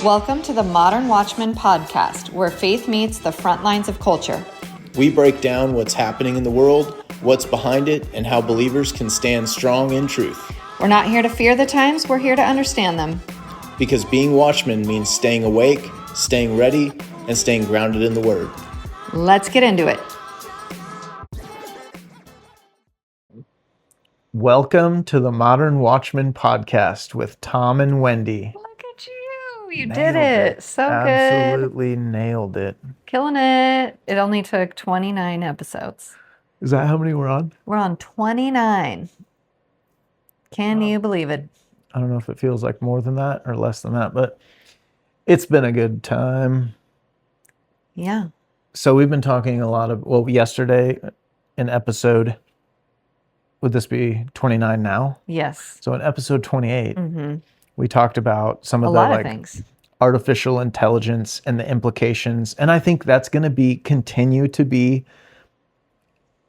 Welcome to the Modern Watchman podcast, where faith meets the front lines of culture. We break down what's happening in the world, what's behind it, and how believers can stand strong in truth. We're not here to fear the times, we're here to understand them. Because being watchmen means staying awake, staying ready, and staying grounded in the Word. Let's get into it. Welcome to the Modern Watchman podcast with Tom and Wendy. Look at you. You did it. So good. Absolutely nailed it. Killing it. It only took 29 episodes. Is that how many we're on? We're on 29. Can you believe it? I don't know if it feels like more than that or less than that, but it's been a good time. Yeah. So we've been talking a lot of, yesterday, an episode, would this be 29 now? Yes. So in episode 28, we talked about some of A the lot of things. artificial intelligence and the implications. And I think that's going to continue to be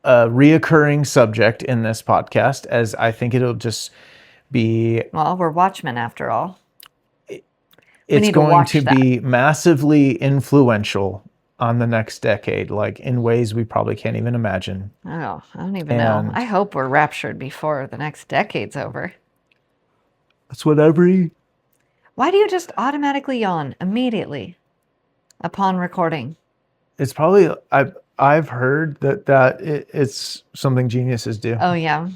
a reoccurring subject in this podcast, as I think it'll just be... Well, we're watchmen after all. It's going to be massively influential on the next decade, like in ways we probably can't even imagine. Oh, I don't even know. I hope we're raptured before the next decade's over. That's what Why do you just automatically yawn immediately upon recording? It's probably... I've heard it's something geniuses do. Oh, yeah.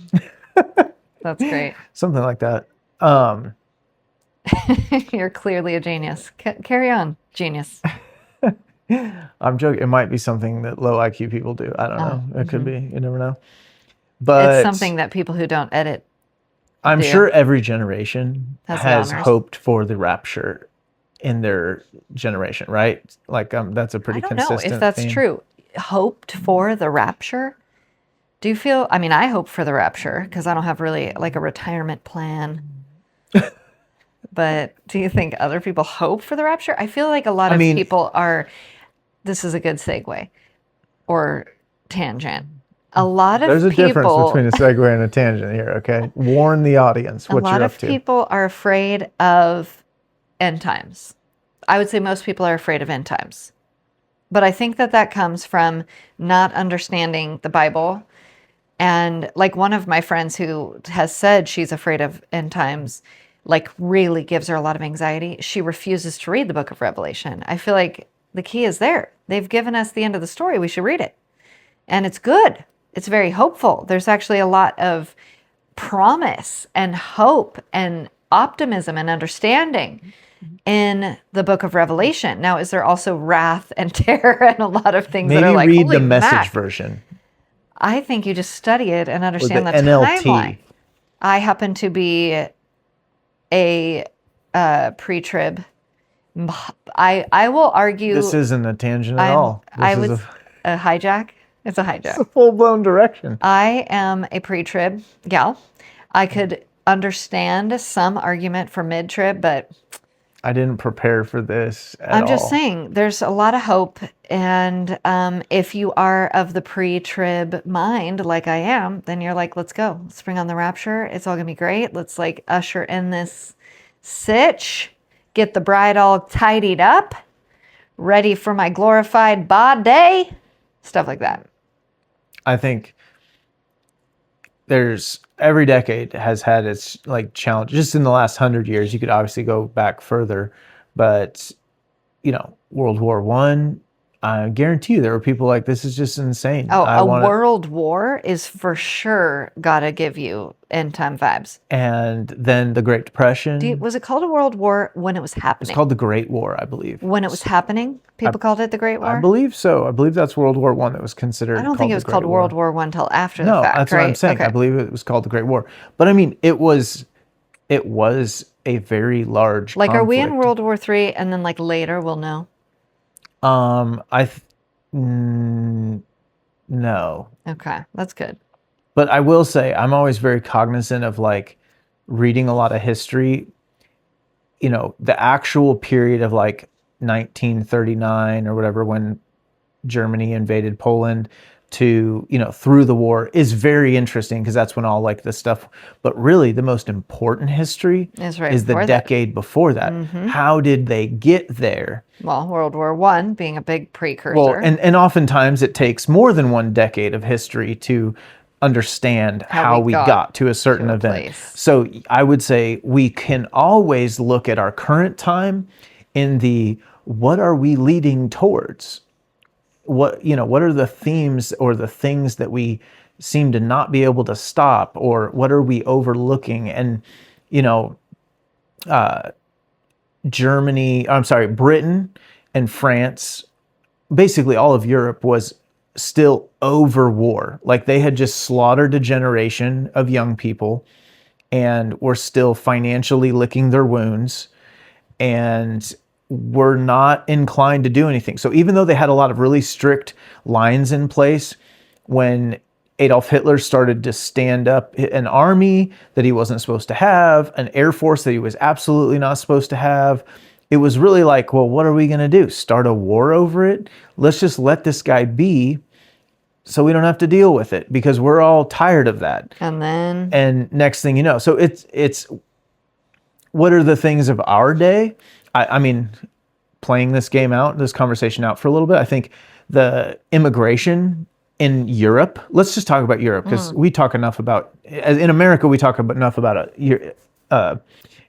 That's great. Something like that. You're clearly a genius. Carry on, genius. I'm joking. It might be something that low IQ people do. I don't know. It could be. You never know. But it's something that people who don't edit I'm do. sure every generation has honors. hoped for the rapture in their generation, right? Like that's a pretty consistent I don't know if that's theme. true. Hoped for the rapture? Do you feel, I mean, I hope for the rapture because I don't have really like a retirement plan. But do you think other people hope for the rapture? I feel like a lot of people are, this is a good segue or tangent. A lot of There's a people, difference between a segue and a tangent here, okay? Warn the audience what you're up to. A lot of people are afraid of end times. I would say most people are afraid of end times. But I think that comes from not understanding the Bible. And like one of my friends who has said she's afraid of end times, like really gives her a lot of anxiety. She refuses to read the book of Revelation. I feel like the key is there. They've given us the end of the story. We should read it. And it's good. It's very hopeful. There's actually a lot of promise and hope and optimism and understanding in the book of Revelation. Now, is there also wrath and terror and a lot of things that are like, maybe read holy the message Mac. version. I think you just study it and understand the NLT. timeline. I happen to be a pre-trib. I will argue. This isn't a tangent at all. This is a hijack. It's a hijack. It's a full-blown direction. I am a pre-trib gal. I could understand some argument for mid-trib, but I didn't prepare for this at all. I'm just saying there's a lot of hope. And if you are of the pre-trib mind, like I am, then you're like, let's go. Let's bring on the rapture. It's all going to be great. Let's like usher in this sitch, get the bride all tidied up, ready for my glorified body, stuff like that. I think every decade has had its like challenge. Just in the last 100 years, you could obviously go back further, but World War I guarantee you there were people like, this is just insane. World war is for sure gotta give you end time vibes. And then the Great Depression. Was it called a world war when it was happening? It's called the Great War, I believe. When it was happening, people called it the Great War? I believe so. I believe that's World War I that was considered. I don't think it was called World War I until after the fact, No, that's what I'm saying. Okay. I believe it was called the Great War. But I mean, it was a very large conflict. Are we in conflict. World War III and then like later we'll know? No. Okay, that's good. But I will say I'm always very cognizant of like reading a lot of history. The actual period of like 1939 or whatever when Germany invaded Poland to, through the war is very interesting because that's when all like this stuff, but really the most important history Is right is the before that. decade before that. How did they get there? Well, World War One being a big precursor. Well, and oftentimes it takes more than one decade of history to understand how we got to a certain event. place. So I would say we can always look at our current time in the what are we leading towards? What are the themes or the things that we seem to not be able to stop, or what are we overlooking? And Britain and France, basically all of Europe was still over war. Like they had just slaughtered a generation of young people and were still financially licking their wounds and were not inclined to do anything. So even though they had a lot of really strict lines in place, when Adolf Hitler started to stand up an army that he wasn't supposed to have, an air force that he was absolutely not supposed to have, it was really like, well, what are we going to do? Start a war over it? Let's just let this guy be so we don't have to deal with it, because we're all tired of that. And next thing you know, so it's what are the things of our day? I mean, playing this conversation out for a little bit, I think the immigration in Europe, let's just talk about Europe, because we talk enough about, in America, we talk enough about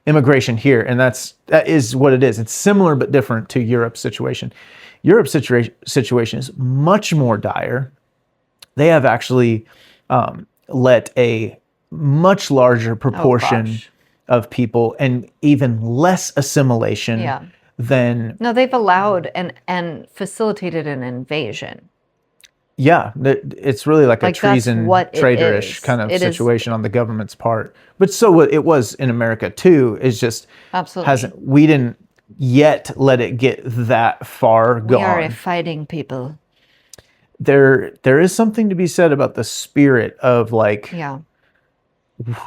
immigration here, and that is what it is. It's similar but different to Europe's situation. Europe's situation is much more dire. They have actually let a much larger proportion of people and even less assimilation than... No, they've allowed and facilitated an invasion. Yeah, it's really like a treason, traitorish kind of situation on the government's part. But so it was in America too. It's just we didn't yet let it get that far gone. We are a fighting people. There is something to be said about the spirit of like... Yeah.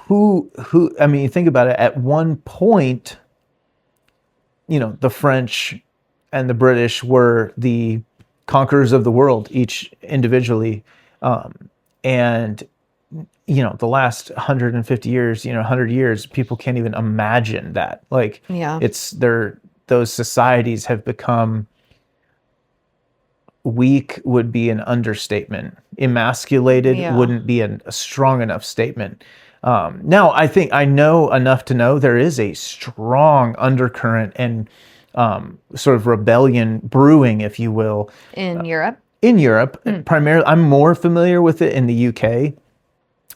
Who I mean, you think about it, at one point, the French and the British were the conquerors of the world, each individually. And the last 150 years, 100 years, people can't even imagine that. Like, those societies have become weak would be an understatement. Emasculated wouldn't be a strong enough statement. Now, I think I know enough to know there is a strong undercurrent and sort of rebellion brewing, if you will. In Europe? In Europe. Primarily, I'm more familiar with it in the UK.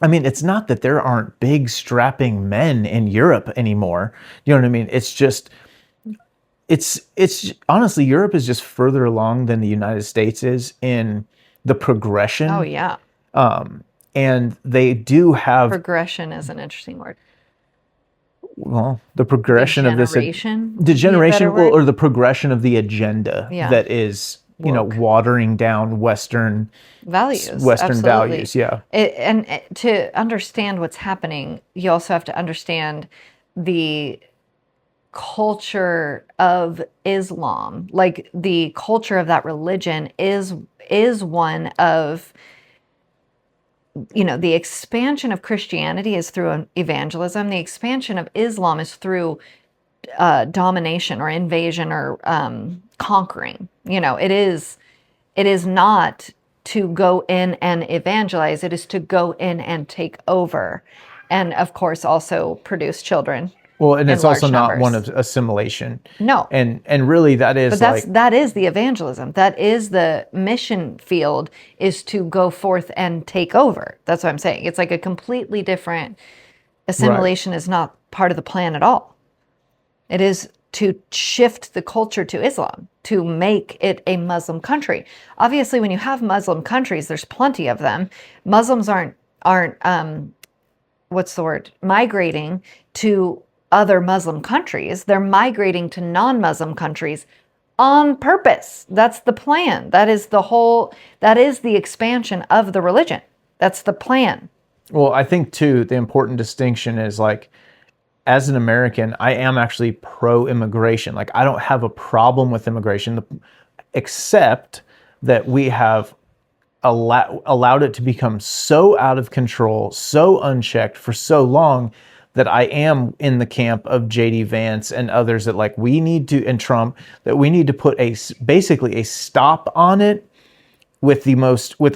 I mean, it's not that there aren't big strapping men in Europe anymore. You know what I mean? It's just... It's honestly, Europe is just further along than the United States is in the progression. Oh, yeah. And they do have... Progression is an interesting word. Well, the progression of this... Degeneration? Or the progression of the agenda that is, watering down Western values. Values, yeah. And to understand what's happening, you also have to understand the culture of Islam. Like, the culture of that religion is one of... the expansion of Christianity is through evangelism. The expansion of Islam is through domination or invasion or conquering. It is not to go in and evangelize. It is to go in and take over. And of course, also produce children. Well, and it's also not numbers. one of assimilation. No. And really that is that is the evangelism. That is the mission field, is to go forth and take over. That's what I'm saying. It's like a completely different... Assimilation is not part of the plan at all. It is to shift the culture to Islam, to make it a Muslim country. Obviously, when you have Muslim countries, there's plenty of them. Muslims aren't what's the word? Migrating to other Muslim countries. They're migrating to non-Muslim countries on purpose. That's the plan. That is the expansion of the religion. That's the plan. Well, I think too, the important distinction is like, as an American, I am actually pro-immigration. Like, I don't have a problem with immigration, except that we have allowed it to become so out of control, so unchecked for so long, that I am in the camp of JD Vance and others that like we need to, and Trump, that we need to put basically a stop on it with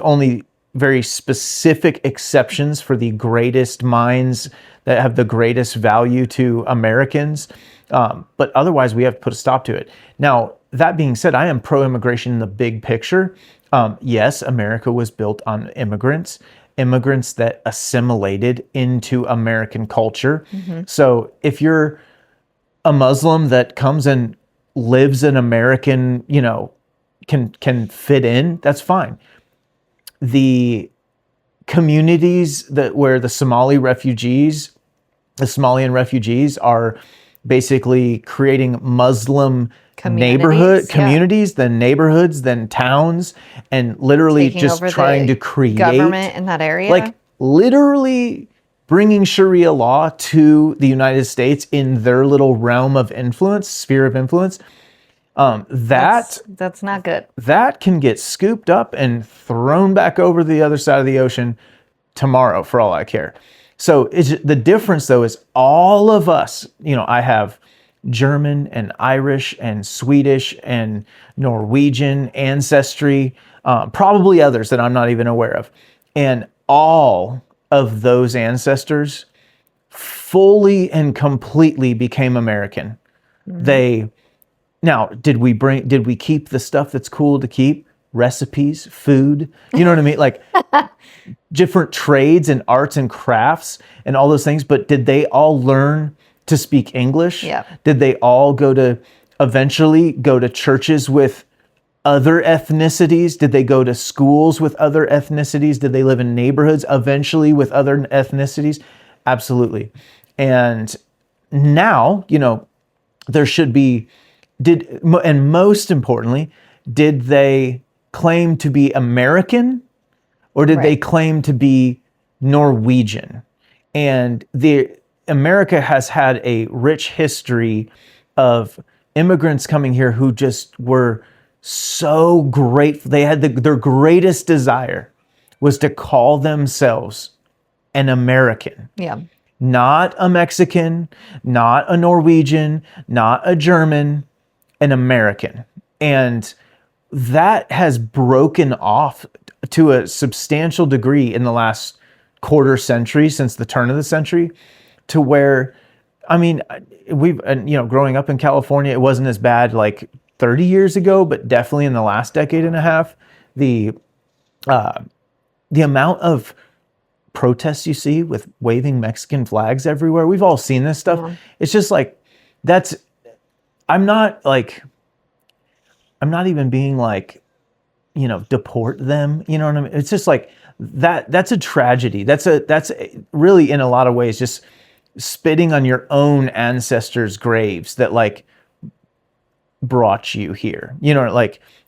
only very specific exceptions for the greatest minds that have the greatest value to Americans. But otherwise, we have to put a stop to it. Now, that being said, I am pro-immigration in the big picture. Yes, America was built on immigrants that assimilated into American culture. So if you're a Muslim that comes and lives in American, can fit in, that's fine. The communities where the Somalian refugees are basically creating Muslim communities, then neighborhoods, then towns, and literally Taking just over trying the to create government in that area. like literally bringing Sharia law to the United States in their little realm of influence, sphere of influence. That's not good. That can get scooped up and thrown back over the other side of the ocean tomorrow, for all I care. So the difference, though, is all of us, I have German and Irish and Swedish and Norwegian ancestry, probably others that I'm not even aware of. And all of those ancestors fully and completely became American. Now, did we keep the stuff that's cool to keep? Recipes, food, you know what I mean? Like different trades and arts and crafts and all those things. But did they all learn to speak English? Yeah. Did they all eventually go to churches with other ethnicities? Did they go to schools with other ethnicities? Did they live in neighborhoods eventually with other ethnicities? Absolutely. And now, there should be, and most importantly, did they claim to be American or did they claim to be Norwegian? And America has had a rich history of immigrants coming here who just were so grateful. They had their greatest desire was to call themselves an American. Yeah. Not a Mexican, not a Norwegian, not a German, an American. And that has broken off to a substantial degree in the last quarter century, since the turn of the century, to where, growing up in California, it wasn't as bad like 30 years ago, but definitely in the last decade and a half, the amount of protests you see with waving Mexican flags everywhere. We've all seen this stuff. Yeah. It's just like, I'm not even being like, deport them. You know what I mean? It's just like that's a tragedy. That's really, in a lot of ways, just spitting on your own ancestors' graves that like brought you here.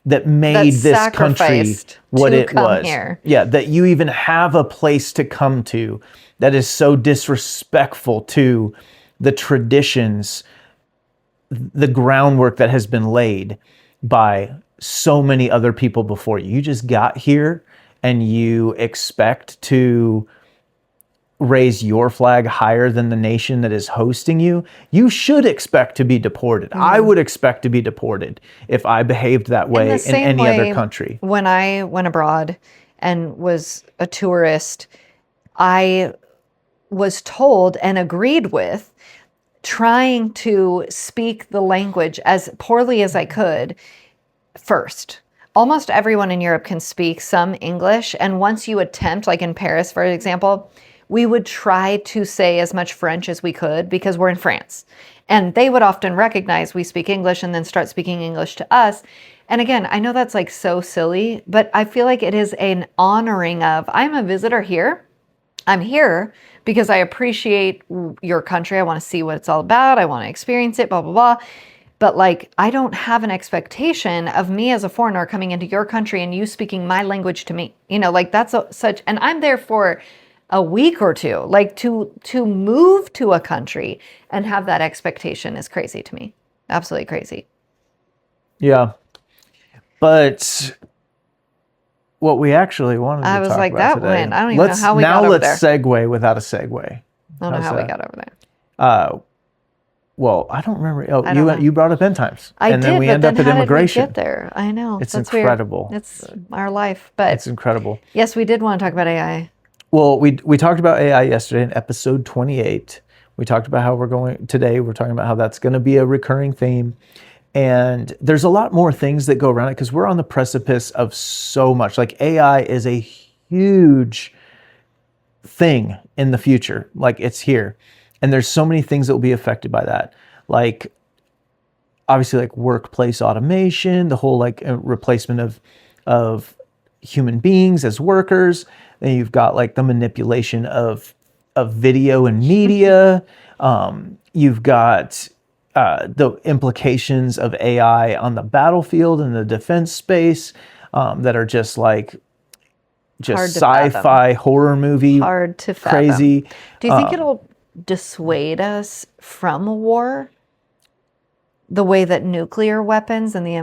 That made this country what it was. Here. Yeah, that you even have a place to come to that is so disrespectful to the traditions, the groundwork that has been laid by so many other people before you. You just got here and you expect to raise your flag higher than the nation that is hosting you. You should expect to be deported. Mm-hmm. I would expect to be deported if I behaved that way in any other country. When I went abroad and was a tourist, I was told and agreed with trying to speak the language as poorly as I could first. Almost everyone in Europe can speak some English. And once you attempt, like in Paris, for example, we would try to say as much French as we could because we're in France. And they would often recognize we speak English and then start speaking English to us. And again, I know that's like so silly, but I feel like it is an honoring of, I'm a visitor here. I'm here because I appreciate your country. I want to see what it's all about. I want to experience it, blah, blah, blah. But like, I don't have an expectation of me as a foreigner coming into your country and you speaking my language to me. Like that's such, and I'm there for a week or two. Like to move to a country and have that expectation is crazy to me. Absolutely crazy. Yeah. But what we actually wanted I to was talk like, about that today. went. I don't even know how we got over let's there. segue without a segue. I don't know How's how we that? got over there. Well, I don't remember. Oh, I don't know. you brought up end times, I and did, then we but end then up at how did we immigration. get there? I know. It's That's incredible. Weird. It's our life. But It's incredible. yes, we did want to talk about AI. Well, we talked about AI yesterday in episode 28. We talked about how we're talking about how that's going to be a recurring theme. And there's a lot more things that go around it because we're on the precipice of so much. Like AI is a huge thing in the future. Like it's here. And there's so many things that will be affected by that. Like obviously like workplace automation, the whole like replacement of human beings as workers. Then you've got like the manipulation of video and media. You've got the implications of AI on the battlefield and the defense space that are just like sci-fi horror movie. Hard to fathom. Crazy. Do you think it'll dissuade us from a war? The way that nuclear weapons and the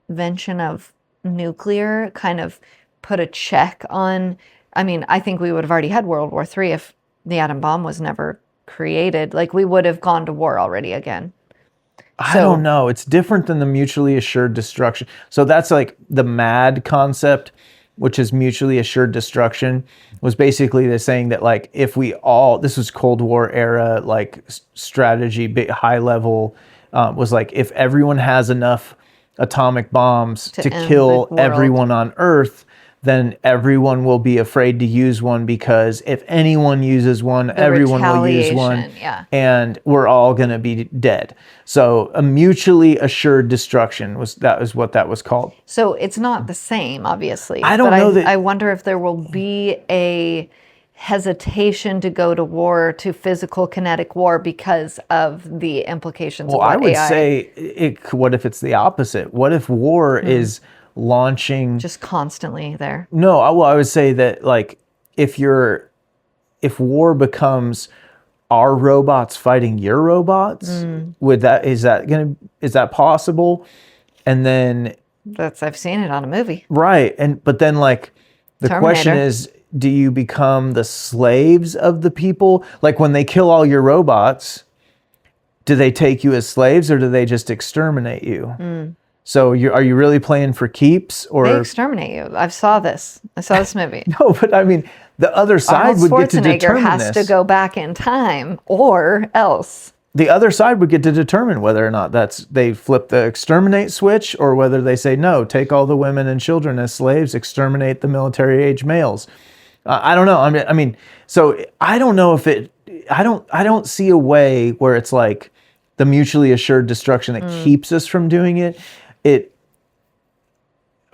invention of nuclear kind of put a check on. I mean, I think we would have already had World War III if the atom bomb was never created. Like we would have gone to war already again. I don't know. It's different than the mutually assured destruction. So that's like the MAD concept, which is mutually assured destruction, was basically the saying that like if we all, this was Cold War era like strategy, big high level, was like if everyone has enough atomic bombs to kill everyone on Earth, then everyone will be afraid to use one because if anyone uses one, everyone will use one, and we're all going to be dead. So a mutually assured destruction was what that was called. So it's not the same, obviously. I don't know that. I wonder if there will be a hesitation to go to war, to physical kinetic war, because of the implications of what I would AI. say, what if it's the opposite? What if war is launching just constantly there? No, I would say that like if war becomes our robots fighting your robots, is that possible? And then I've seen it on a movie. Right. But then like the question is, do you become the slaves of the people? Like when they kill all your robots, do they take you as slaves or do they just exterminate you? So are you really playing for keeps, or they exterminate you? I saw this movie. No, but I mean, the other side would get to determine has this. To go back in time, or else the other side would get to determine whether or not they flip the exterminate switch, or whether they say no, take all the women and children as slaves, exterminate the military age males. I don't know. I mean, so I don't know if it. I don't see a way where it's like the mutually assured destruction that keeps us from doing it.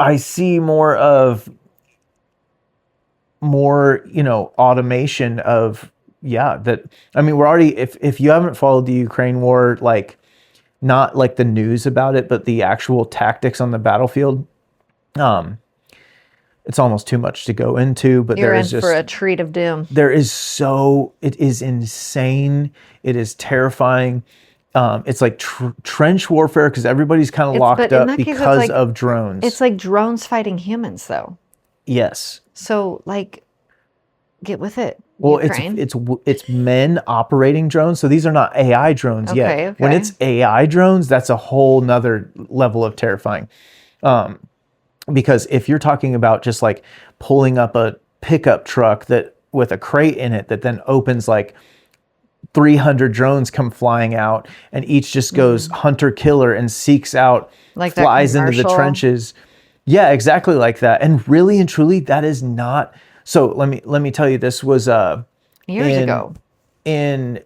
I see more, automation of, that, I mean, we're already, if you haven't followed the Ukraine war, like not like the news about it, but the actual tactics on the battlefield, it's almost too much to go into, but you're in for a treat of doom. It is insane. It is terrifying. It's like trench warfare because everybody's kind of locked up because of drones. It's like drones fighting humans, though. Yes. So, like, get with it. Well, Ukraine. it's men operating drones. So these are not AI drones yet. Okay. When it's AI drones, that's a whole nother level of terrifying. Because if you're talking about just like pulling up a pickup truck that with a crate in it that then opens like 300 drones come flying out, and each just goes hunter killer and seeks out, like flies into the trenches. Yeah, exactly like that. And really and truly, that is not. So let me tell you, this was years ago. In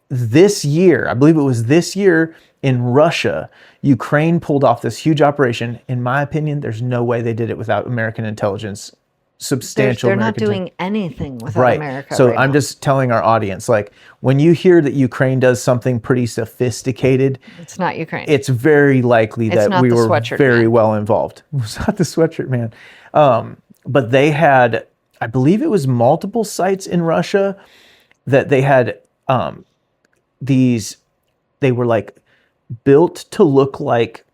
this year, I believe it was this year in Russia, Ukraine pulled off this huge operation. In my opinion, there's no way they did it without American intelligence. Substantial. They're not doing anything without right. America. So right I'm now. just telling our audience, like when you hear that Ukraine does something pretty sophisticated, it's not Ukraine. It's very likely that we were very well involved. It was not the sweatshirt man. But they had, I believe it was multiple sites in Russia that they had they were like built to look like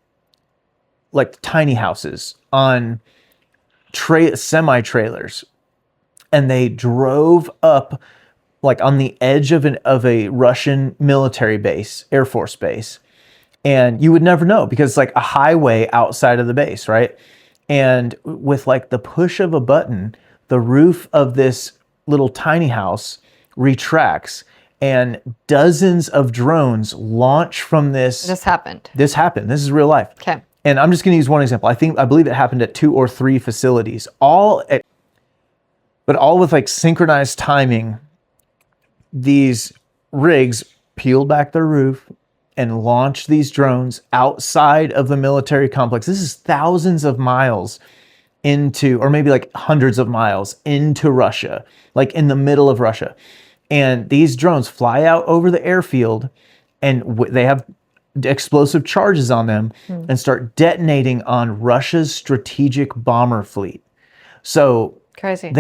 tiny houses on semi-trailers, and they drove up like on the edge of a Russian military base, Air Force base. And you would never know because it's like a highway outside of the base, right? And with like the push of a button, the roof of this little tiny house retracts and dozens of drones launch from this. This happened. This happened. This is real life. Okay. And I'm just going to use one example. I believe it happened at 2 or 3 facilities, but all with like synchronized timing. These rigs peeled back their roof and launched these drones outside of the military complex. This is thousands of miles into, or maybe like hundreds of miles into Russia, like in the middle of Russia. And these drones fly out over the airfield, and they have explosive charges on them and start detonating on Russia's strategic bomber fleet. So crazy.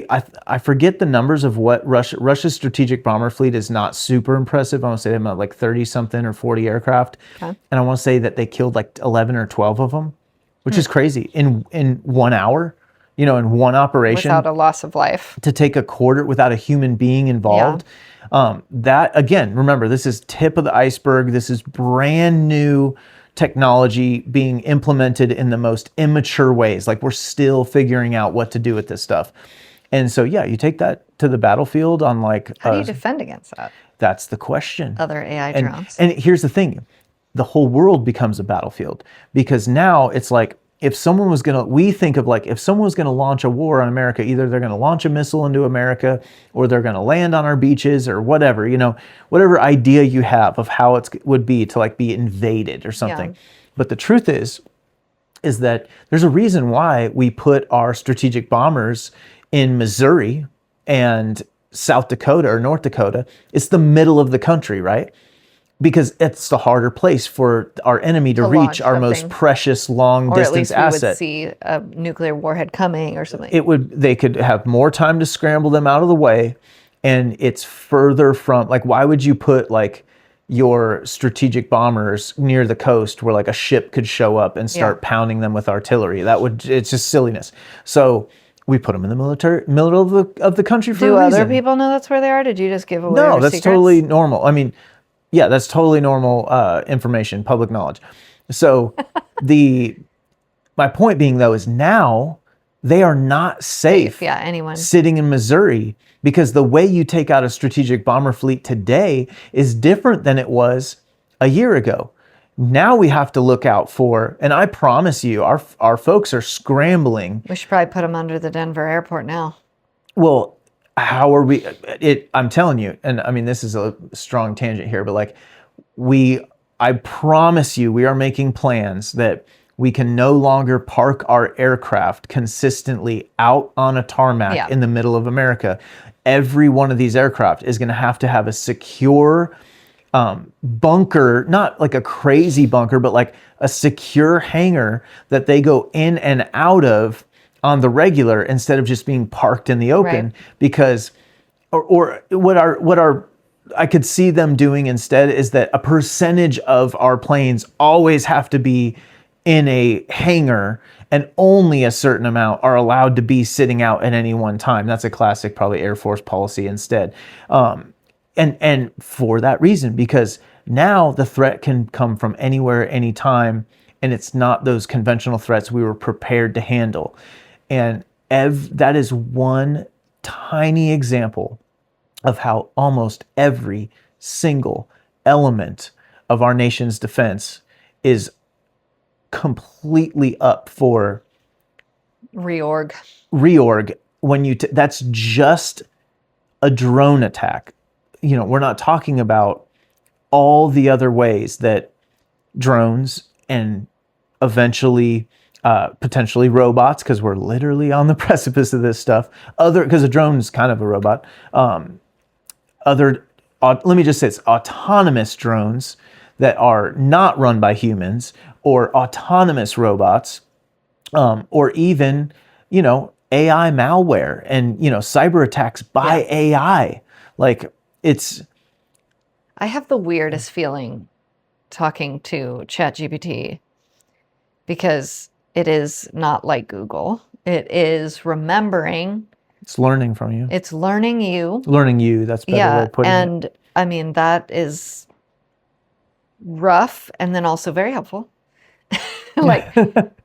I forget the numbers of what Russia's strategic bomber fleet is. Not super impressive. I want to say they have like 30 something or 40 aircraft. Okay. And I want to say that they killed like 11 or 12 of them, which is crazy in 1 hour, in one operation. Without a loss of life. To take a quarter without a human being involved. Yeah. That, again, remember, this is tip of the iceberg. This is brand new technology being implemented in the most immature ways. Like, we're still figuring out what to do with this stuff. And so, yeah, you take that to the battlefield on like... How do you defend against that? That's the question. Other AI drones. And here's the thing. The whole world becomes a battlefield, because now it's like, if someone was going to, we think of like, if someone was going to launch a war on America, either they're going to launch a missile into America, or they're going to land on our beaches, or whatever, whatever idea you have of how it would be to like be invaded or something. Yeah. But the truth is that there's a reason why we put our strategic bombers in Missouri and South Dakota or North Dakota. It's the middle of the country, right? Because it's the harder place for our enemy to reach our most precious long distance asset. Or at least we would see a nuclear warhead coming or something. They could have more time to scramble them out of the way, and it's further from, like, why would you put like your strategic bombers near the coast where like a ship could show up and start pounding them with artillery? It's just silliness. So we put them in the middle of the country for a reason. Do other people know that's where they are? Did you just give away No, that's secrets? Totally normal. I mean, yeah, that's totally normal information, public knowledge. So my point being, though, is now they are not safe. Yeah, anyone sitting in Missouri, because the way you take out a strategic bomber fleet today is different than it was a year ago. Now we have to look out for, and I promise you, our folks are scrambling. We should probably put them under the Denver airport now. Well, how are we? I'm telling you, and I mean, this is a strong tangent here, but like I promise you, we are making plans that we can no longer park our aircraft consistently out on a tarmac in the middle of America. Every one of these aircraft is going to have a secure bunker, not like a crazy bunker, but like a secure hangar that they go in and out of on the regular, instead of just being parked in the open. Right. Because, or what I could see them doing instead is that a percentage of our planes always have to be in a hangar, and only a certain amount are allowed to be sitting out at any one time. That's a classic, probably Air Force policy instead. And for that reason, because now the threat can come from anywhere, anytime, and it's not those conventional threats we were prepared to handle. And that is one tiny example of how almost every single element of our nation's defense is completely up for reorg. When that's just a drone attack. We're not talking about all the other ways that drones and eventually potentially robots, because we're literally on the precipice of this stuff. Because a drone is kind of a robot. Let me just say, it's autonomous drones that are not run by humans, or autonomous robots, or even, AI malware and, cyber attacks by AI. Like, I have the weirdest feeling talking to ChatGPT, because it is not like Google. It is remembering. It's learning from you. It's learning you. Learning you, that's a better way of putting it. And I mean, that is rough and then also very helpful. Like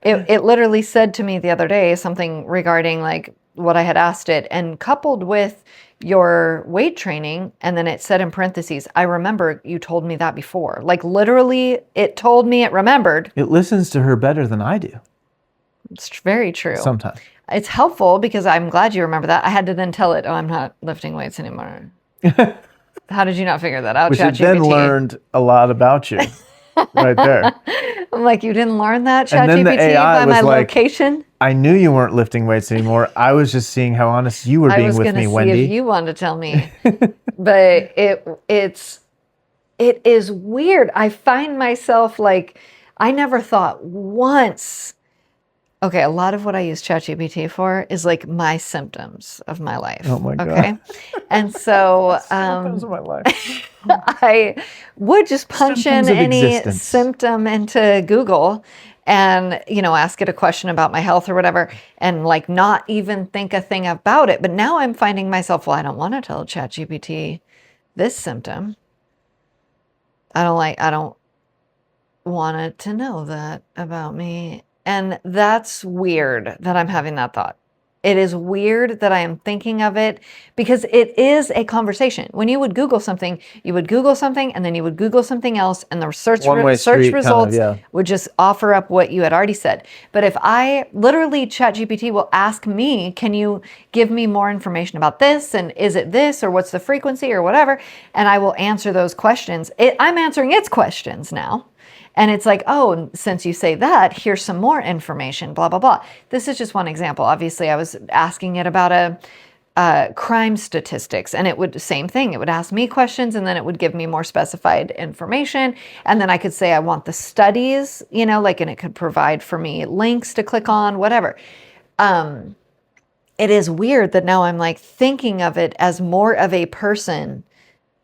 it literally said to me the other day something regarding like what I had asked it, and coupled with your weight training, and then it said in parentheses, I remember you told me that before. Like literally it told me it remembered. It listens to her better than I do. It's very true. Sometimes. It's helpful because I'm glad you remember that. I had to then tell it, oh, I'm not lifting weights anymore. How did you not figure that out, Which it ChatGPT? then learned a lot about you right there. I'm like, you didn't learn that, And then the ChatGPT, AI by my was like, location? I knew you weren't lifting weights anymore. I was just seeing how honest you were I being was with going to me, see Wendy. if you wanted to tell me. But it is weird. I find myself like, I never thought once. Okay, a lot of what I use ChatGPT for is like my symptoms of my life. Oh my God. Okay. And so Symptoms of my life. I would just punch Symptoms in of any existence. symptom into Google and, you know, ask it a question about my health or whatever, and like not even think a thing about it. But now I'm finding myself, well, I don't want to tell ChatGPT this symptom. I don't want it to know that about me. And that's weird that I'm having that thought. It is weird that I am thinking of it because it is a conversation. When you would Google something, you would Google something and then you would Google something else, and the search One-way street, results kind of, yeah. would just offer up what you had already said. But if I literally, ChatGPT will ask me, can you give me more information about this? And is it this, or what's the frequency or whatever? And I will answer those questions. I'm answering its questions now. And it's like, oh, since you say that, here's some more information, blah, blah, blah. This is just one example. Obviously, I was asking it about crime statistics, and it would, same thing. It would ask me questions, and then it would give me more specified information. And then I could say, I want the studies, you know, like, and it could provide for me links to click on, whatever. It is weird that now I'm like thinking of it as more of a person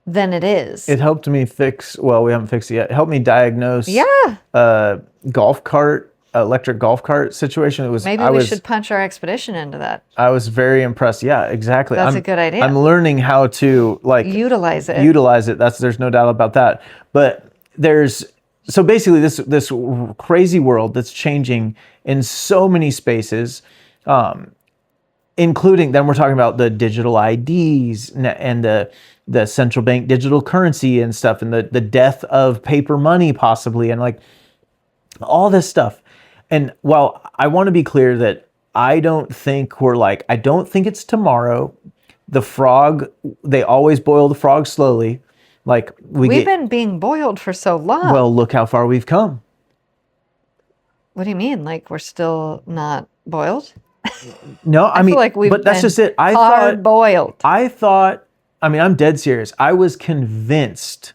than it is. It helped me fix, well, we haven't fixed it yet. It helped me diagnose Yeah. electric golf cart situation. It was, Maybe we should punch our expedition into that. I was very impressed. Yeah, exactly. That's a good idea. I'm learning how to like Utilize it. There's no doubt about that. But so basically this crazy world that's changing in so many spaces, including, then we're talking about the digital IDs and the central bank digital currency and stuff, and the death of paper money possibly, and like all this stuff. And while I want to be clear that I don't think it's tomorrow. The frog, they always boil the frog slowly. Like we've been being boiled for so long. Well, look how far we've come. What do you mean? Like we're still not boiled? No, I mean, feel like we've but that's been just it. hard boiled. I'm dead serious. I was convinced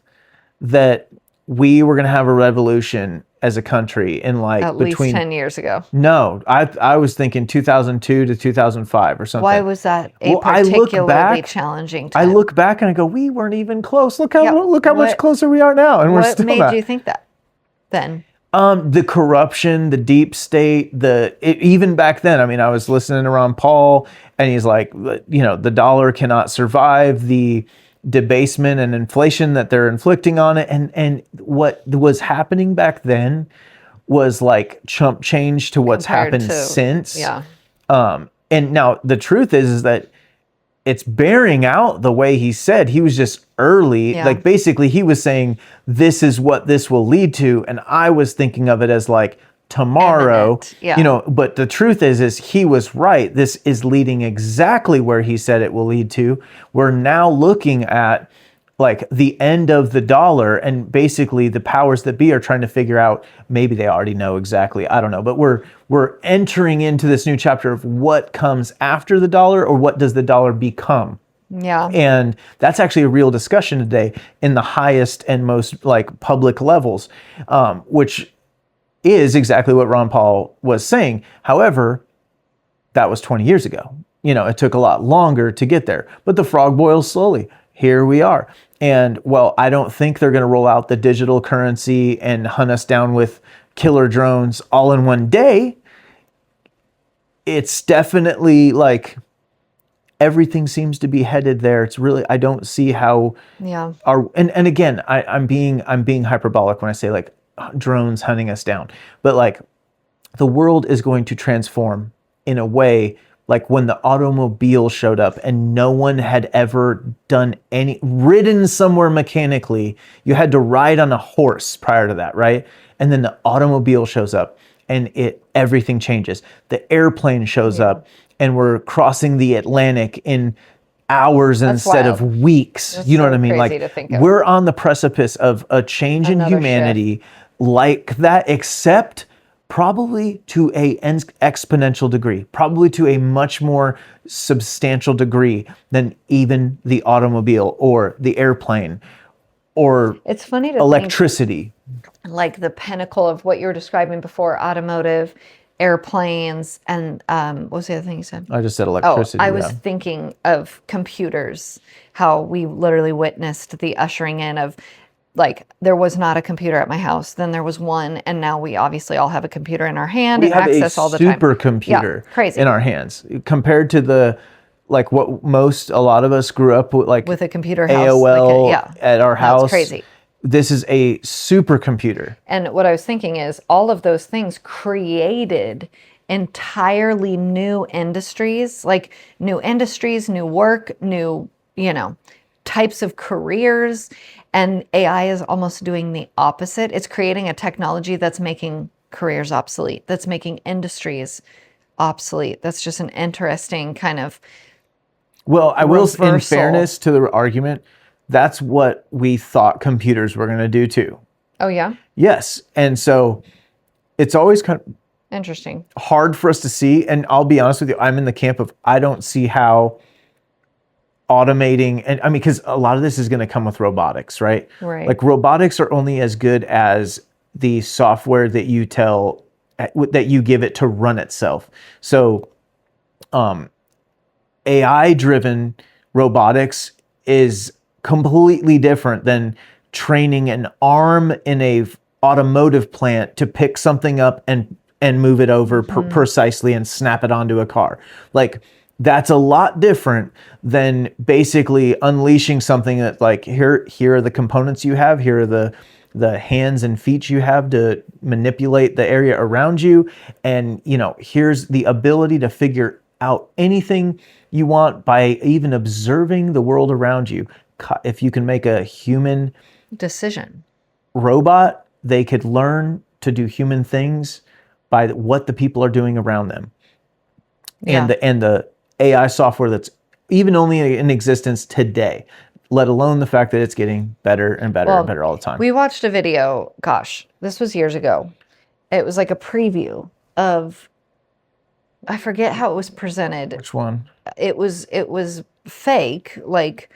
that we were going to have a revolution as a country in like at least 10 years ago. No, I was thinking 2002 to 2005 or something. Why was that particularly challenging time? I look back and I go, we weren't even close. Look how much closer we are now, and we're still not. What made you think that then? The corruption, the deep state, even back then, I mean, I was listening to Ron Paul, and he's like, you know, the dollar cannot survive the debasement and inflation that they're inflicting on it. And what was happening back then was like chump change to what's happened since. Yeah. And now the truth is that it's bearing out the way he said. He was just early. Yeah. Like basically he was saying, this is what this will lead to. And I was thinking of it as like tomorrow, yeah. You know, but the truth is he was right. This is leading exactly where he said it will lead to. We're now looking at like the end of the dollar, and basically the powers that be are trying to figure out, maybe they already know exactly, I don't know, but we're entering into this new chapter of what comes after the dollar, or what does the dollar become? Yeah. And that's actually a real discussion today in the highest and most like public levels, which is exactly what Ron Paul was saying. However, that was 20 years ago. You know, it took a lot longer to get there, but the frog boils slowly. Here we are. And well, I don't think they're going to roll out the digital currency and hunt us down with killer drones all in one day. it's definitely like everything seems to be headed there. It's really, I don't see how Yeah. and again, I'm being hyperbolic when I say like drones hunting us down, but like the world is going to transform in a way like when the automobile showed up and no one had ever ridden somewhere mechanically. You had to ride on a horse prior to that, right? And then the automobile shows up and everything changes. The airplane shows up and we're crossing the Atlantic in hours instead of wild. weeks. That's You know so what I mean? crazy Like to think of. we're on the precipice of a change in Another humanity like that, except probably to a exponential degree, probably to a much more substantial degree than even the automobile or the airplane or It's funny to electricity. think, like the pinnacle of what you were describing before, automotive, airplanes, and what was the other thing you said? I just said Oh, electricity. I was thinking of computers, how we literally witnessed the ushering in of, like, there was not a computer at my house, then there was one, and now we obviously all have a computer in our hand We and have access a all the time. supercomputer Crazy. in our hands compared to the like what a lot of us grew up with, like With a computer house, AOL yeah. at our No, house. it's crazy. This is a supercomputer. And what I was thinking is all of those things created entirely new industries, like new industries, new work, new, types of careers. And AI is almost doing the opposite. It's creating a technology that's making careers obsolete, that's making industries obsolete. That's just an interesting kind of Well, I will, in reversal. fairness to the argument, that's what we thought computers were going to do too. Oh, yeah? Yes. And so it's always kind of Interesting. hard for us to see. And I'll be honest with you, I'm in the camp of I don't see how automating, and I mean, because a lot of this is going to come with robotics, right? Right. Like robotics are only as good as the software that you give it to run itself. So AI driven robotics is completely different than training an arm in a automotive plant to pick something up and move it over precisely and snap it onto a car. Like that's a lot different than basically unleashing something that like here are the components you have, here are the hands and feet you have to manipulate the area around you, and here's the ability to figure out anything you want by even observing the world around you. If you can make a human Decision. robot, they could learn to do human things by what the people are doing around them. Yeah. And the AI software that's even only in existence today, let alone the fact that it's getting better and better and better all the time. We watched a video, gosh, this was years ago. It was like a preview of, I forget how it was presented. Which one? It was fake, like,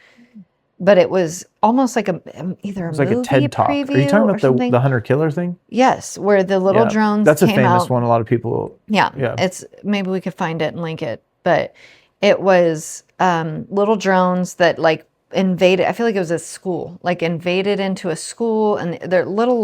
but it was almost like either a It's like movie a TED Talk. Are you talking about the hunter killer thing? Yes, where the little drones That's a came famous out. one. A lot of people. Yeah, Yeah. it's maybe we could find it and link it, but it was little drones that like invaded. I feel like it was a school, like invaded into a school, and they're little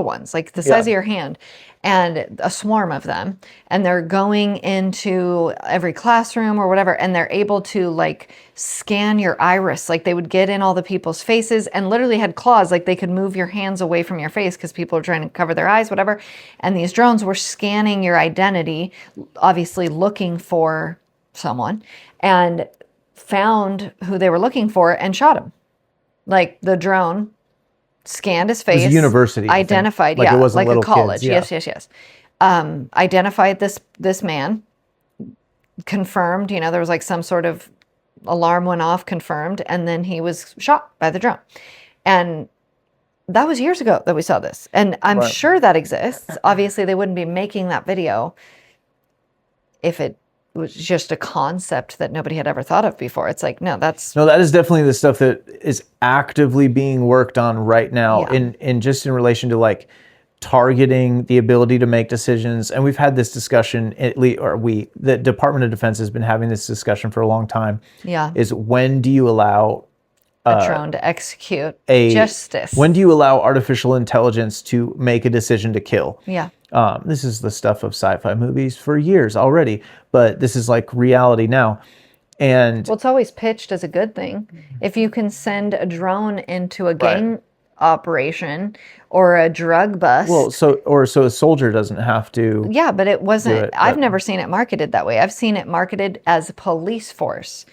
ones, like the size of your hand, and a swarm of them, and they're going into every classroom or whatever, and they're able to like scan your iris, like they would get in all the people's faces and literally had claws, like they could move your hands away from your face because people are trying to cover their eyes, whatever, and these drones were scanning your identity, obviously looking for someone, and found who they were looking for and shot him. Like the drone scanned his face. It was a university, identified, like yeah, it wasn't like little a college. kids, yeah. Yes. Identified this man, confirmed. There was like some sort of alarm went off, confirmed, and then he was shot by the drone. And that was years ago that we saw this, and I'm sure that exists. Obviously, they wouldn't be making that video if it was just a concept that nobody had ever thought of before. It's like, no, that is definitely the stuff that is actively being worked on right now in just in relation to like targeting the ability to make decisions. And we've had this discussion, the Department of Defense has been having this discussion for a long time. Yeah. Is when do you allow a drone to execute justice? When do you allow artificial intelligence to make a decision to kill? Yeah. This is the stuff of sci-fi movies for years already, but this is like reality now. And Well, it's always pitched as a good thing. If you can send a drone into a gang operation or a drug bust. well, so a soldier doesn't have to. Yeah, but it wasn't. I've but- never seen it marketed that way. I've seen it marketed as a police force.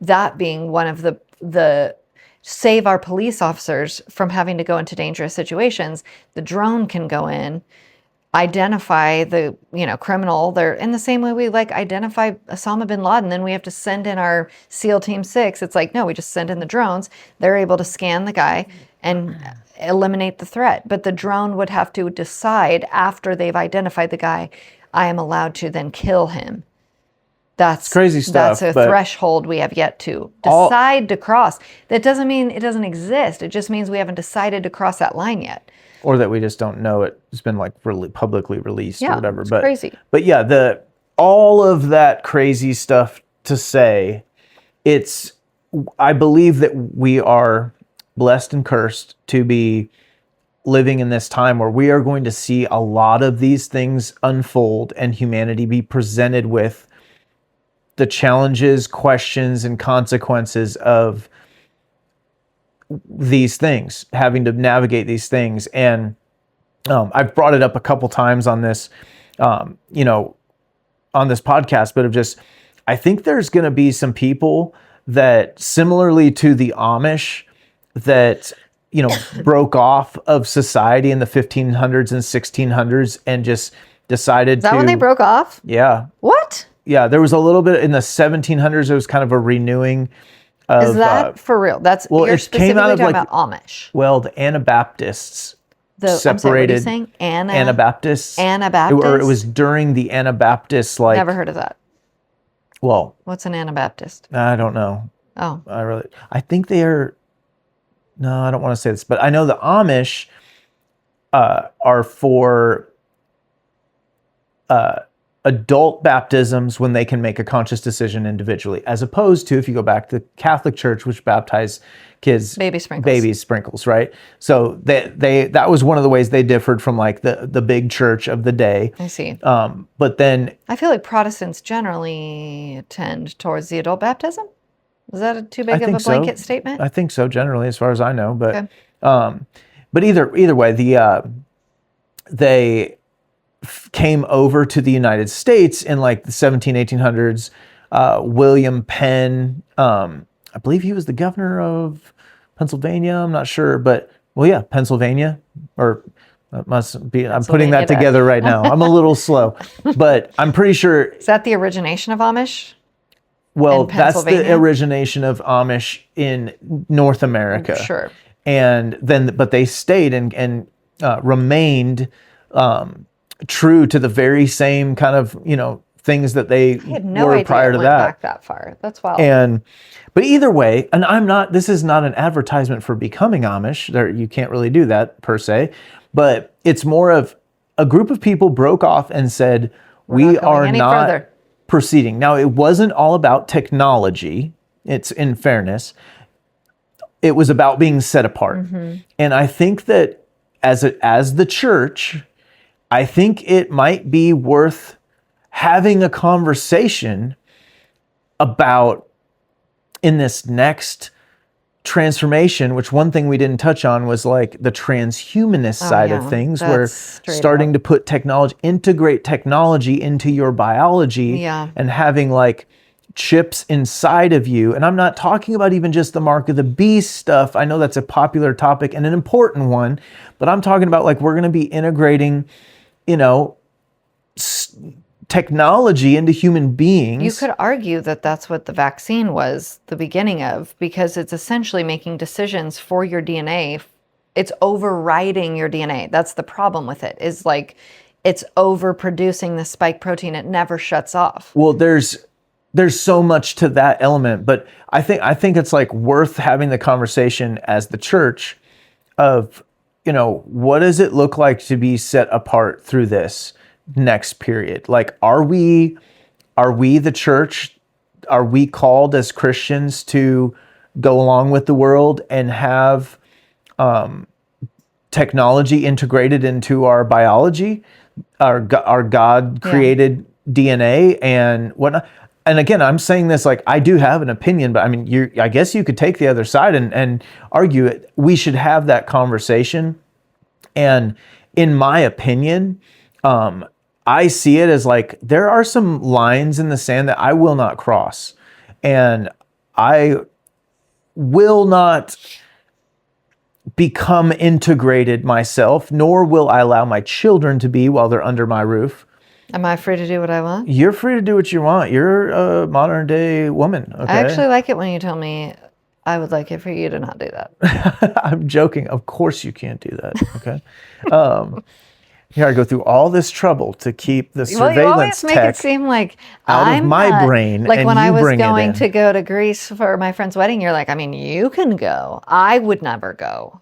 That being one of the save our police officers from having to go into dangerous situations. The drone can go in, identify the criminal. They're in the same way we like identify Osama bin Laden. Then we have to send in our SEAL Team 6. It's like, no, we just send in the drones. They're able to scan the guy and eliminate the threat. But the drone would have to decide after they've identified the guy, I am allowed to then kill him. That's crazy stuff. That's a but threshold we have yet to decide to cross. That doesn't mean it doesn't exist. It just means we haven't decided to cross that line yet. Or that we just don't know it's been like really publicly released or whatever. It's but crazy. But yeah, all of that crazy stuff to say, I believe that we are blessed and cursed to be living in this time where we are going to see a lot of these things unfold and humanity be presented with the challenges, questions, and consequences of these things, having to navigate these things. And I've brought it up a couple times on this, on this podcast, but I think there's going to be some people that, similarly to the Amish, that broke off of society in the 1500s and 1600s and just decided to. Is that when they broke off? Yeah. What? Yeah, there was a little bit in the 1700s. It was kind of a renewing. Is that for real? That's well, you're it came out of specifically like talking about Amish. Well, the Anabaptists separated. I'm sorry, what are you saying? Anabaptists. Anabaptists. Or it was during the Anabaptists. Like, never heard of that. Well, what's an Anabaptist? I don't know. Oh, I think they are. No, I don't want to say this, but I know the Amish are for adult baptisms when they can make a conscious decision individually, as opposed to if you go back to the Catholic Church, which baptize kids baby sprinkles, right? So that was one of the ways they differed from like the big church of the day. I see. But then I feel like Protestants generally tend towards the adult baptism. Is that too big of a blanket statement? I think so, generally, as far as I know. But okay. But either way, they came over to the United States in like the 1800s. William Penn, I believe he was the governor of Pennsylvania. I'm not sure, but Pennsylvania, or it must be. I'm putting that together right now. I'm a little slow, but I'm pretty sure. Is that the origination of Amish? Well, that's the origination of Amish in North America. Sure. And then, but they stayed and remained true to the very same kind of things that they I had no were idea prior to it went that. Back that far. That's wild. But either way, and this is not an advertisement for becoming Amish. You can't really do that per se, but it's more of a group of people broke off and said, we are not further. Proceeding. Now, it wasn't all about technology. It's, in fairness, it was about being set apart. Mm-hmm. And I think that as the church, I think it might be worth having a conversation about in this next transformation, which one thing we didn't touch on was like the transhumanist side of things, where starting to put integrate technology into your biology and having like chips inside of you. And I'm not talking about even just the mark of the beast stuff. I know that's a popular topic and an important one, but I'm talking about like we're going to be integrating, technology into human beings. You could argue that that's what the vaccine was the beginning of, because it's essentially making decisions for your DNA. It's overriding your DNA. That's the problem with it, is like it's overproducing the spike protein. It never shuts off. Well, there's so much to that element, but I think it's like worth having the conversation as the church of, what does it look like to be set apart through this next period? Like, are we the church? Are we called as Christians to go along with the world and have technology integrated into our biology, our God created DNA and whatnot. And again, I'm saying this like I do have an opinion, but I mean, I guess you could take the other side and argue it. We should have that conversation. And in my opinion, I see it as like there are some lines in the sand that I will not cross, and I will not become integrated myself, nor will I allow my children to be while they're under my roof. Am I free to do what I want? You're free to do what you want. You're a modern day woman. Okay. I actually like it when you tell me I would like it for you to not do that. I'm joking. Of course you can't do that. Okay. Here I go through all this trouble to keep the surveillance you always make tech it seem like out I'm of my not, brain, like and when you I was bring it going in. to go to Greece for my friend's wedding, you're like, I mean, you can go. I would never go,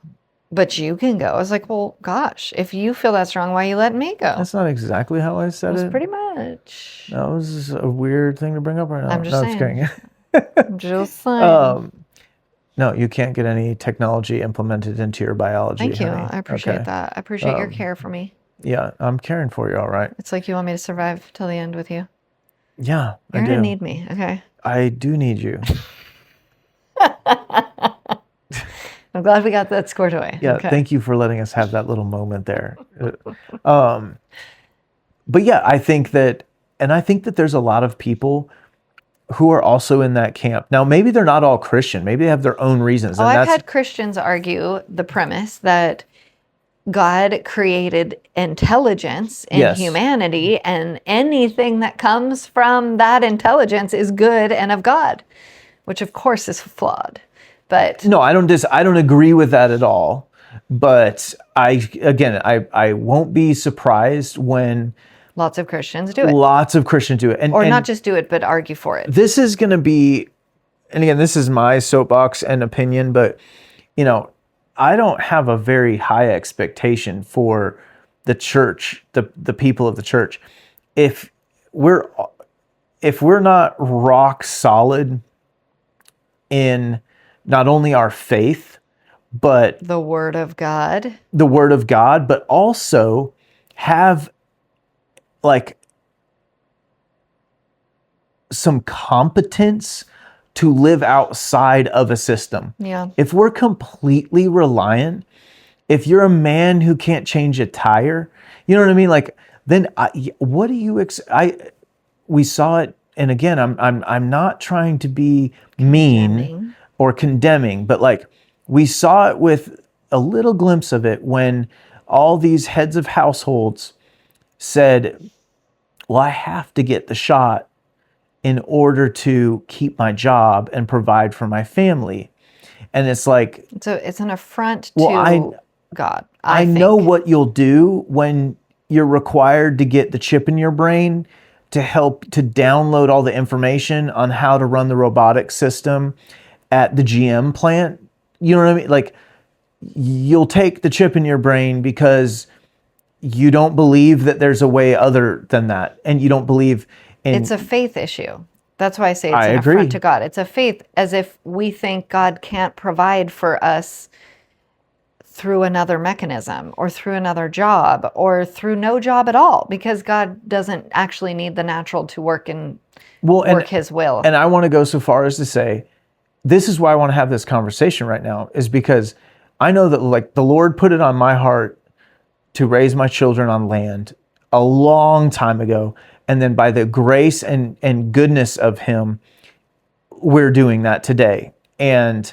but you can go. I was like, well, gosh, if you feel that's wrong, why are you letting me go? That's not exactly how I said it. Pretty much. That was a weird thing to bring up right now. I'm just saying. Kidding. I'm just saying. No, you can't get any technology implemented into your biology. Thank you. honey. I appreciate Okay. that. I appreciate your care for me. Yeah, I'm caring for you, all right. It's like you want me to survive till the end with you. Yeah, You're I gonna do. need me, okay? I do need you. I'm glad we got that squared away. Yeah, Okay. thank you for letting us have that little moment there. But yeah, I think that there's a lot of people who are also in that camp. Now, maybe they're not all Christian. Maybe they have their own reasons. Oh, And I've had Christians argue the premise that God created intelligence in Yes. humanity, and anything that comes from that intelligence is good and of God, which of course is flawed. But No, I don't agree with that at all. But I won't be surprised when lots of Christians do it. lots of Christians do it. And Not just do it, but argue for it. this is going to be, and again, this is my soapbox and opinion, but I don't have a very high expectation for the church, the people of the church. If we're not rock solid in not only our faith, but The Word of God. the Word of God, but also have like some competence to live outside of a system. Yeah. If we're completely reliant, if you're a man who can't change a tire, you know what I mean? Like, then what do you we saw it, and again, I'm not trying to be mean or condemning, but like we saw it with a little glimpse of it when all these heads of households said, well, I have to get the shot in order to keep my job and provide for my family. And it's like, So it's an affront Well, to God. I know what you'll do when you're required to get the chip in your brain to help to download all the information on how to run the robotic system at the GM plant. You know what I mean? Like, you'll take the chip in your brain because you don't believe that there's a way other than that. And you don't believe in... It's a faith issue. That's why I say it's I an agree. affront to God. It's a faith, as if we think God can't provide for us through another mechanism or through another job or through no job at all, because God doesn't actually need the natural to work and work his will. And I want to go so far as to say, this is why I want to have this conversation right now, is because I know that like the Lord put it on my heart to raise my children on land a long time ago. And then by the grace and goodness of Him, we're doing that today. And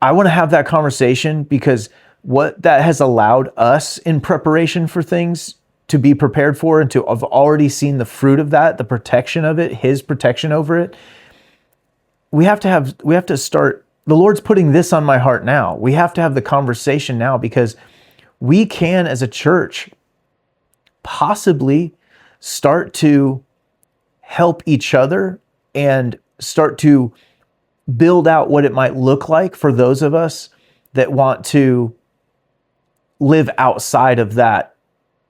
I want to have that conversation because what that has allowed us in preparation for things to be prepared for and to have already seen the fruit of that, the protection of it, His protection over it. We have to start, the Lord's putting this on my heart now. We have to have the conversation now because we can, as a church, possibly start to help each other and start to build out what it might look like for those of us that want to live outside of that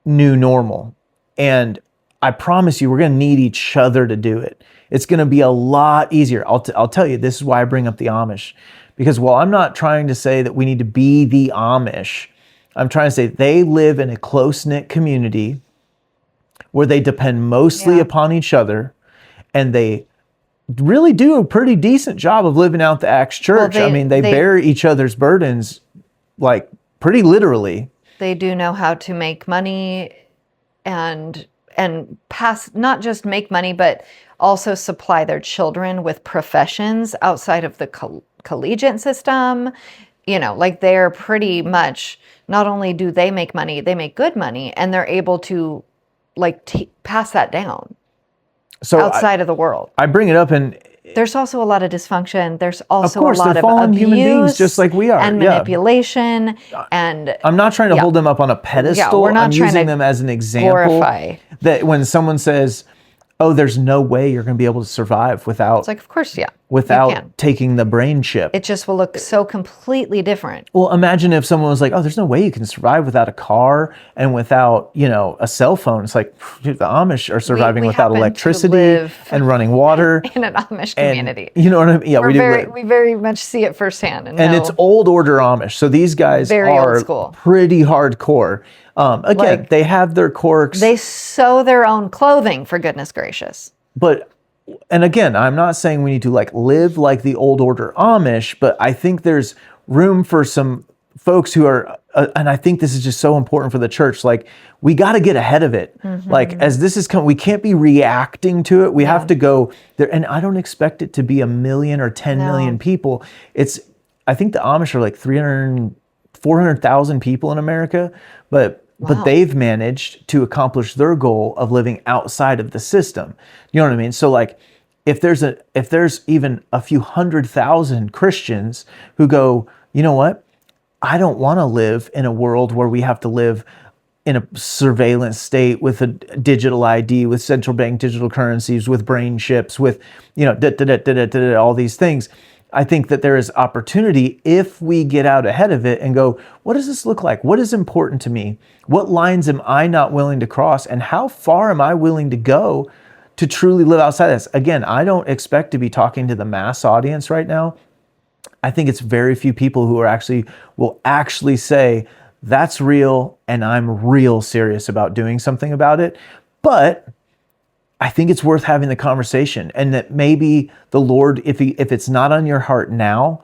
new normal. And I promise you, we're going to need each other to do it. It's going to be a lot easier. I'll tell you, this is why I bring up the Amish, Because while I'm not trying to say that we need to be the Amish, I'm trying to say they live in a close-knit community where they depend mostly upon each other, and they really do a pretty decent job of living out the Acts church. Well, I mean, they bear each other's burdens like pretty literally. They do know how to make money and pass, not just make money, but also supply their children with professions outside of the collegiate system. You know, like they're pretty much, not only do they make money, they make good money, and they're able to like pass that down outside of the world. I bring it up, and there's also a lot of dysfunction. There's also of course, a lot they're of fallen abuse, human beings just like we are, and manipulation. And I'm not trying to hold them up on a pedestal. We're not I'm trying using to them as an example. glorify. That when someone says, "Oh, there's no way you're going to be able to survive without," it's like, of course, without taking the brain chip. It just will look so completely different. Well, imagine if someone was like, "Oh, there's no way you can survive without a car and without, a cell phone." It's like, dude, the Amish are surviving without electricity and running water in an Amish community. You know what I mean? Yeah, we very much see it firsthand. And it's old order Amish, so these guys very are old school. Pretty hardcore. Again, they have their quirks. They sew their own clothing, for goodness gracious. And again, I'm not saying we need to live like the old order Amish, but I think there's room for some folks who are, and I think this is just so important for the church. We got to get ahead of it. Mm-hmm. As this is coming, we can't be reacting to it. We have to go there. And I don't expect it to be 1 million or 10 million people. I think the Amish are 400,000 people in America, but they've managed to accomplish their goal of living outside of the system. You know what I mean? So if there's even a few 100,000 Christians who go, you know what? I don't want to live in a world where we have to live in a surveillance state with a digital ID, with central bank digital currencies, with brain chips, with, all these things. I think that there is opportunity if we get out ahead of it and go, what does this look like? What is important to me? What lines am I not willing to cross? And how far am I willing to go to truly live outside this? Again, I don't expect to be talking to the mass audience right now. I think it's very few people who will actually say, that's real, and I'm real serious about doing something about it. But I think it's worth having the conversation, and that maybe the Lord, if it's not on your heart now,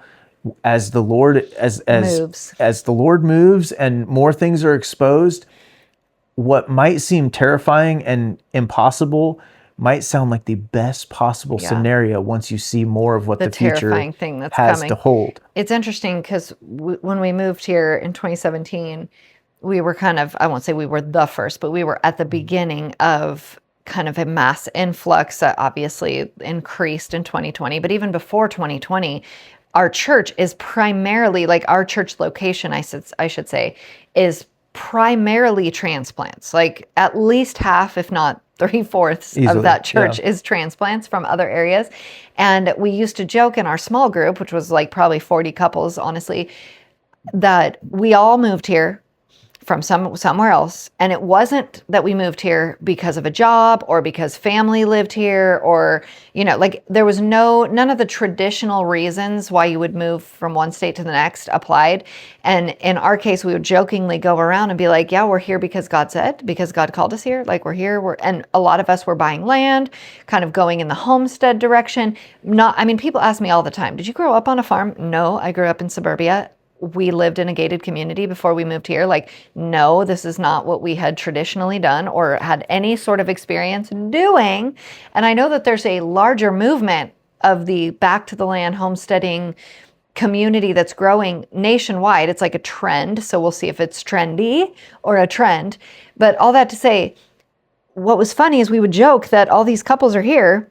as the Lord as the Lord moves and more things are exposed, what might seem terrifying and impossible might sound like the best possible scenario once you see more of what the future terrifying thing that's has coming to hold. It's interesting because when we moved here in 2017, we were I won't say we were the first, but we were at the beginning of kind of a mass influx that obviously increased in 2020. But even before 2020, our church is primarily, our church location, I should say, is primarily transplants. At least half, if not 3/4 of that church is transplants from other areas. And we used to joke in our small group, which was probably 40 couples, honestly, that we all moved here from somewhere else. And it wasn't that we moved here because of a job or because family lived here or, there was none of the traditional reasons why you would move from one state to the next applied. And in our case, we would jokingly go around and be like, yeah, we're here because God said, because God called us here. We're here. And a lot of us were buying land, kind of going in the homestead direction. People ask me all the time, did you grow up on a farm? No, I grew up in suburbia. We lived in a gated community before we moved here. No, this is not what we had traditionally done or had any sort of experience doing. And I know that there's a larger movement of the back to the land homesteading community that's growing nationwide. It's like a trend. So we'll see if it's trendy or a trend. But all that to say, what was funny is we would joke that all these couples are here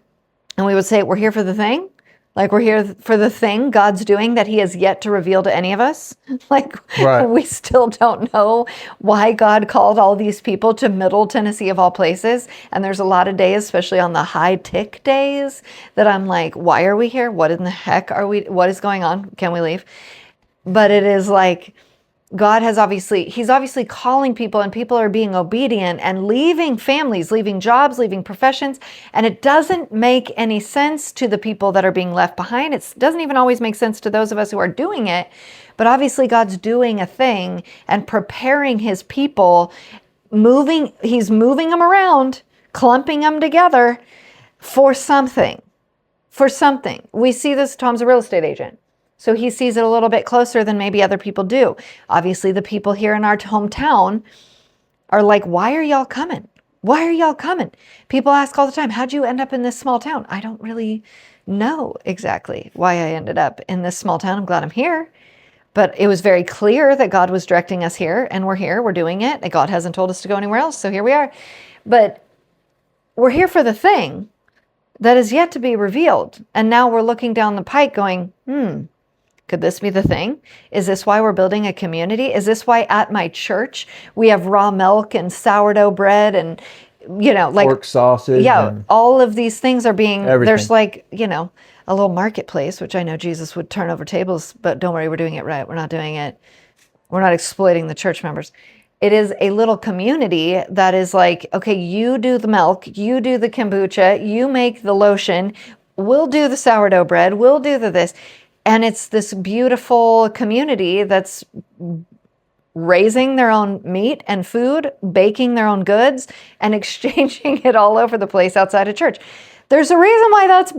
and we would say, we're here for the thing. We're here for the thing God's doing that he has yet to reveal to any of us. We still don't know why God called all these people to Middle Tennessee of all places. And there's a lot of days, especially on the high tick days, that I'm like, why are we here? What in the heck are we? What is going on? Can we leave? But it is he's obviously calling people, and people are being obedient and leaving families, leaving jobs, leaving professions. And it doesn't make any sense to the people that are being left behind. It doesn't even always make sense to those of us who are doing it. But obviously God's doing a thing and preparing his people, he's moving them around, clumping them together for something. We see this, Tom's a real estate agent. So he sees it a little bit closer than maybe other people do. Obviously, the people here in our hometown are like, why are y'all coming? Why are y'all coming? People ask all the time, how'd you end up in this small town? I don't really know exactly why I ended up in this small town. I'm glad I'm here. But it was very clear that God was directing us here, and we're here, we're doing it. And God hasn't told us to go anywhere else, so here we are. But we're here for the thing that is yet to be revealed. And now we're looking down the pike going, could this be the thing? Is this why we're building a community? Is this why at my church we have raw milk and sourdough bread and, like pork sausage? Yeah, all of these things are being, everything. There's like, a little marketplace, which I know Jesus would turn over tables, but don't worry, we're doing it right. We're not doing it. We're not exploiting the church members. It is a little community that is like, okay, you do the milk, you do the kombucha, you make the lotion, we'll do the sourdough bread, we'll do this. And it's this beautiful community that's raising their own meat and food, baking their own goods, and exchanging it all over the place outside of church. There's a reason why that's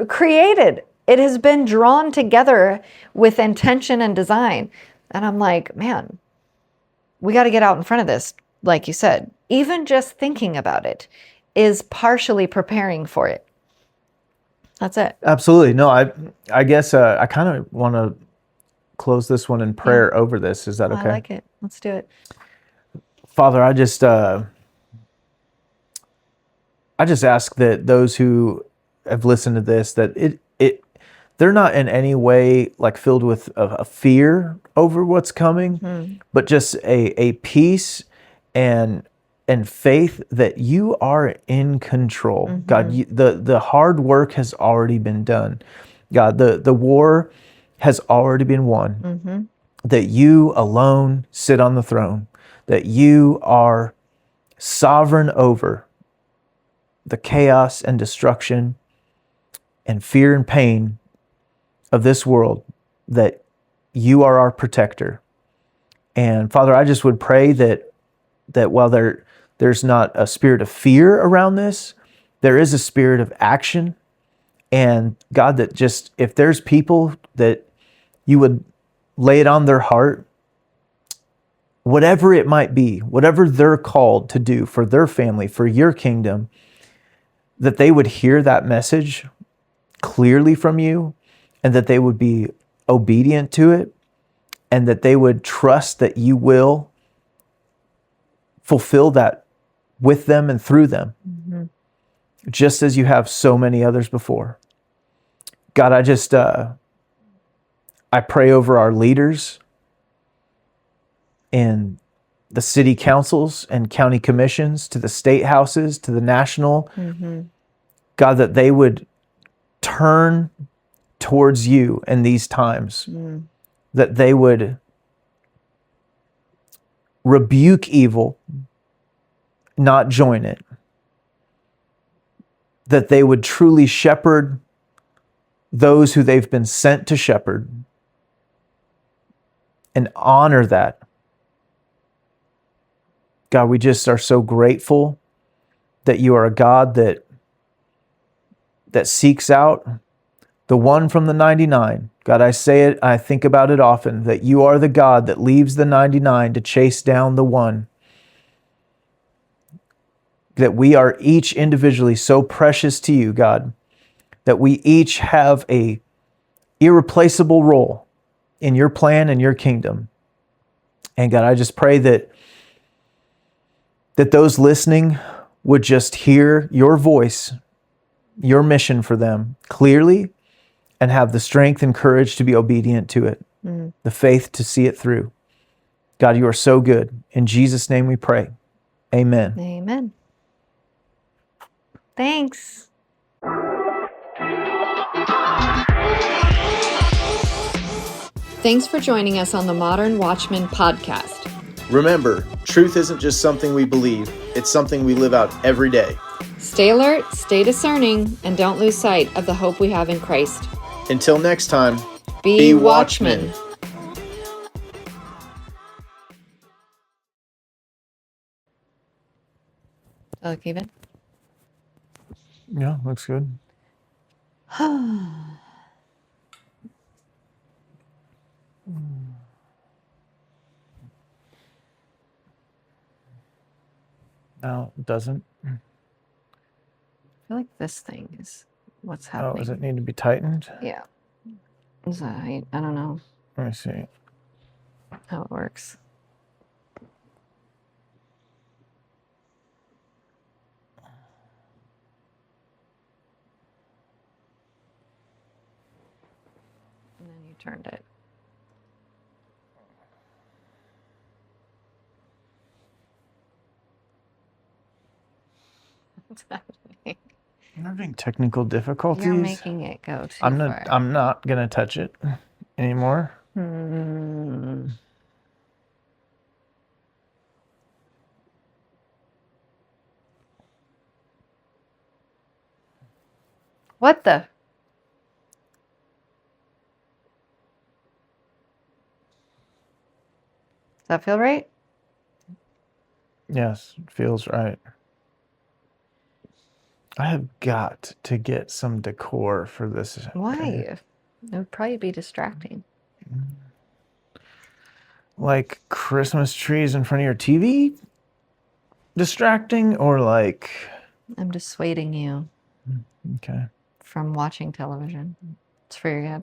created. It has been drawn together with intention and design. And I'm like, man, we got to get out in front of this, like you said. Even just thinking about it is partially preparing for it. That's it. Absolutely. No, I guess I kind of want to close this one in prayer over this. Is that okay? I like it. Let's do it. Father, I just ask that those who have listened to this, that they're not in any way like filled with a fear over what's coming, but just a peace and faith that you are in control. God, the hard work has already been done. God, the war has already been won. That you alone sit on the throne. That you are sovereign over the chaos and destruction and fear and pain of this world. That you are our protector. And Father, I just would pray that while there's not a spirit of fear around this, there is a spirit of action. And God, that just, if there's people that you would lay it on their heart, whatever it might be, whatever they're called to do for their family, for your kingdom, that they would hear that message clearly from you, and that they would be obedient to it, and that they would trust that you will fulfill that with them and through them, just as you have so many others before. God, I pray over our leaders in the city councils and county commissions, to the state houses, to the national. God, that they would turn towards you in these times, that they would rebuke evil, not join it, that they would truly shepherd those who they've been sent to shepherd and honor that. God, we just are so grateful that you are a God that seeks out the one from the 99. God, I say it, I think about it often, that you are the God that leaves the 99 to chase down the one. That we are each individually so precious to you, God, that we each have a irreplaceable role in your plan and your kingdom. And God, I just pray that those listening would just hear your voice, your mission for them clearly, and have the strength and courage to be obedient to it, the faith to see it through. God, you are so good. In Jesus' name we pray. Amen. Amen. Thanks. Thanks for joining us on the Modern Watchman podcast. Remember, truth isn't just something we believe, it's something we live out every day. Stay alert, stay discerning, and don't lose sight of the hope we have in Christ. Until next time, Be watchmen. Look even. Yeah, looks good. No, it doesn't. I feel like this thing is what's Oh, happening. does it need to be tightened? Yeah. Is that height? I don't know Let me see. how it works. And then you turned it. What's happening? I'm having technical difficulties. You're making it go too I'm far. not gonna touch it anymore. What the? Does that feel right? Yes, it feels right. I have got to get some decor for this. Why? It would probably be distracting. Like Christmas trees in front of your TV? Distracting or like... I'm dissuading you Okay. from watching television. It's for your good.